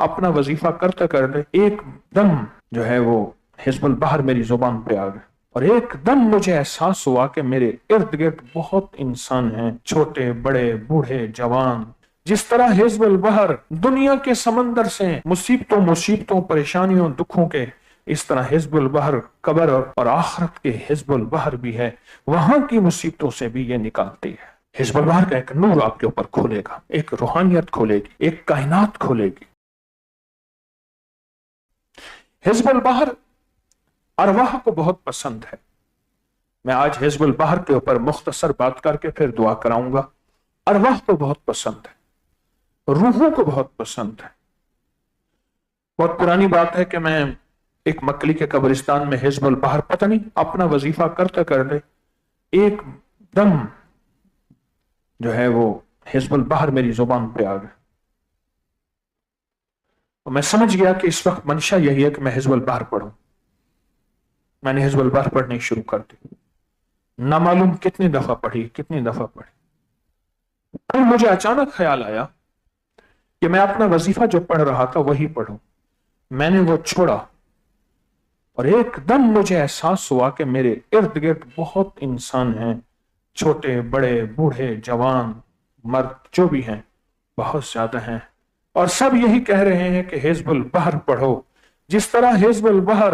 اپنا وظیفہ کرتے کرتے ایک دم جو ہے وہ حزب البحر میری زبان پہ آ گئے، اور ایک دم مجھے احساس ہوا کہ میرے ارد گرد بہت انسان ہیں، چھوٹے بڑے بوڑھے جوان۔ جس طرح حزب البحر دنیا کے سمندر سے مصیبتوں پریشانیوں دکھوں کے، اس طرح حزب البحر قبر اور آخرت کے حزب البحر بھی ہے، وہاں کی مصیبتوں سے بھی یہ نکالتی ہے۔ حزب البحر کا ایک نور آپ کے اوپر کھولے گا، ایک روحانیت کھولے گی، ایک کائنات کھولے گی۔ حزب البحر ارواح کو بہت پسند ہے۔ میں آج حزب البحر کے اوپر مختصر بات کر کے پھر دعا کراؤں گا۔ ارواح کو بہت پسند ہے، روحوں کو بہت پسند ہے۔ بہت پرانی بات ہے کہ میں ایک مکلی کے قبرستان میں حزب البحر پتہ نہیں اپنا وظیفہ کرتے کرتے ایک دم جو ہے وہ حزب البحر میری زبان پہ آ گئے، اور میں سمجھ گیا کہ اس وقت منشا یہی ہے کہ میں حزب البحر پڑھوں۔ میں نے حزب البحر پڑھنی شروع کر دی، نہ معلوم کتنی دفعہ پڑھی۔ پھر مجھے اچانک خیال آیا کہ میں اپنا وظیفہ جو پڑھ رہا تھا وہی پڑھوں۔ میں نے وہ چھوڑا، اور ایک دم مجھے احساس ہوا کہ میرے ارد گرد بہت انسان ہیں، چھوٹے بڑے بوڑھے جوان مرد جو بھی ہیں، بہت زیادہ ہیں، اور سب یہی کہہ رہے ہیں کہ حزب البحر پڑھو۔ جس طرح حزب البحر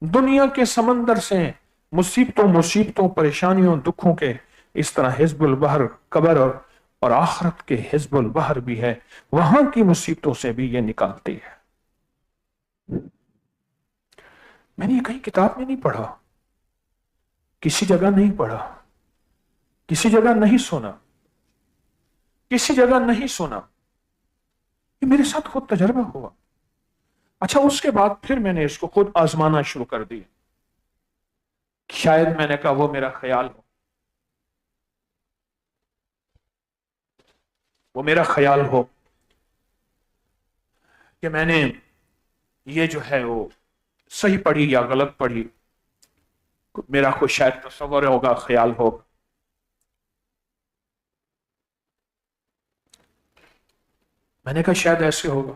دنیا کے سمندر سے مصیبتوں پریشانیوں دکھوں کے، اس طرح حزب البحر قبر اور آخرت کے حزب البحر بھی ہے، وہاں کی مصیبتوں سے بھی یہ نکالتی ہے۔ میں نے یہ کہیں کتاب میں نہیں پڑھا، کسی جگہ نہیں پڑھا، کسی جگہ نہیں سنا، یہ میرے ساتھ خود تجربہ ہوا۔ اچھا، اس کے بعد پھر میں نے اس کو خود آزمانا شروع کر دیا۔ شاید میں نے کہا وہ میرا خیال ہو کہ میں نے یہ جو ہے وہ صحیح پڑھی یا غلط پڑھی، میرا کوئی شاید تصور ہوگا، خیال ہوگا۔ میں نے کہا شاید ایسے ہوگا۔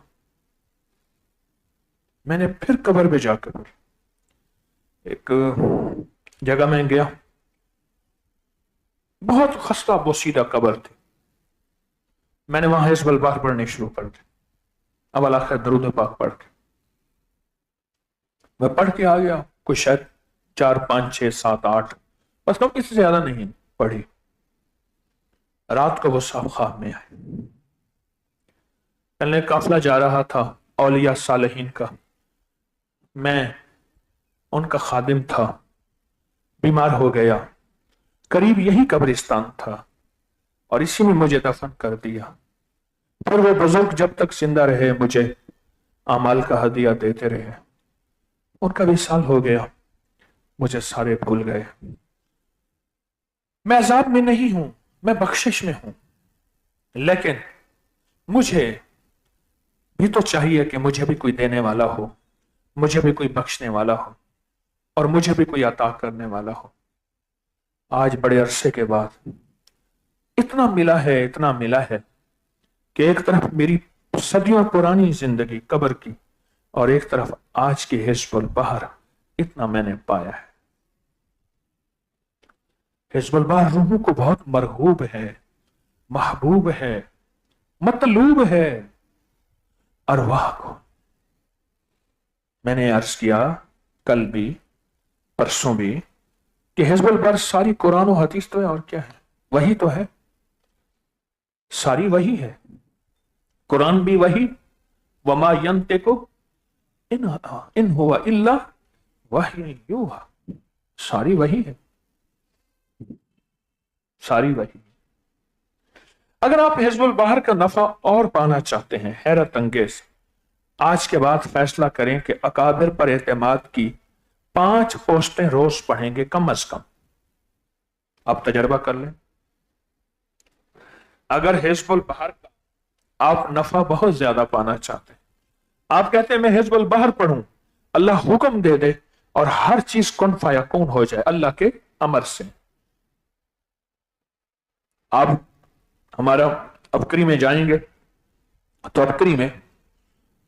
میں نے پھر قبر پہ جا کر ایک جگہ میں گیا، بہت خستہ بوسیدہ قبر تھی۔ میں نے وہاں حزب البحر پڑھنے شروع کر دی، اول آخر درود پاک پڑھ کے میں پڑھ کے آ گیا، کوئی شاید 4 5 6 7 8، بس کم، اس سے زیادہ نہیں پڑھی۔ رات کو وہ صاحب خواب میں آئے۔ پہلے قافلہ جا رہا تھا اولیاء صالحین کا، میں ان کا خادم تھا، بیمار ہو گیا، قریب یہی قبرستان تھا، اور اسی میں مجھے دفن کر دیا۔ پھر وہ بزرگ جب تک زندہ رہے مجھے اعمال کا ہدیہ دیتے رہے۔ ان کا وصال ہو گیا، مجھے سارے بھول گئے۔ میں عذاب میں نہیں ہوں، میں بخشش میں ہوں، لیکن مجھے بھی تو چاہیے کہ مجھے بھی کوئی دینے والا ہو، مجھے بھی کوئی بخشنے والا ہو، اور مجھے بھی کوئی عطا کرنے والا ہو۔ آج بڑے عرصے کے بعد اتنا ملا ہے کہ ایک طرف میری صدیوں پرانی زندگی قبر کی، اور ایک طرف آج کی حزب البحر، اتنا میں نے پایا ہے۔ حزب البحر روحوں کو بہت مرغوب ہے، محبوب ہے، مطلوب ہے، ارواح کو۔ میں نے عرض کیا کل بھی، پرسوں بھی، کہ حزب البحر ساری قرآن و حدیث تو ہے، اور کیا ہے؟ وہی تو ہے، ساری وہی ہے، قرآن بھی وہی، وما ينطق ان هو الا وحی یوحی، ساری وہی ہے، ساری وہی۔ اگر آپ حزب البحر کا نفع اور پانا چاہتے ہیں، حیرت انگیز، آج کے بعد فیصلہ کریں کہ اکابر پر اعتماد کی 5 پوسٹیں روز پڑھیں گے کم از کم۔ آپ تجربہ کر لیں، اگر حزب البحر کا آپ نفع بہت زیادہ پانا چاہتے ہیں، آپ کہتے ہیں میں حزب البحر پڑھوں، اللہ حکم دے دے اور ہر چیز کن فیکون ہو جائے اللہ کے امر سے۔ آپ ہمارا ابکری میں جائیں گے تو ابکری میں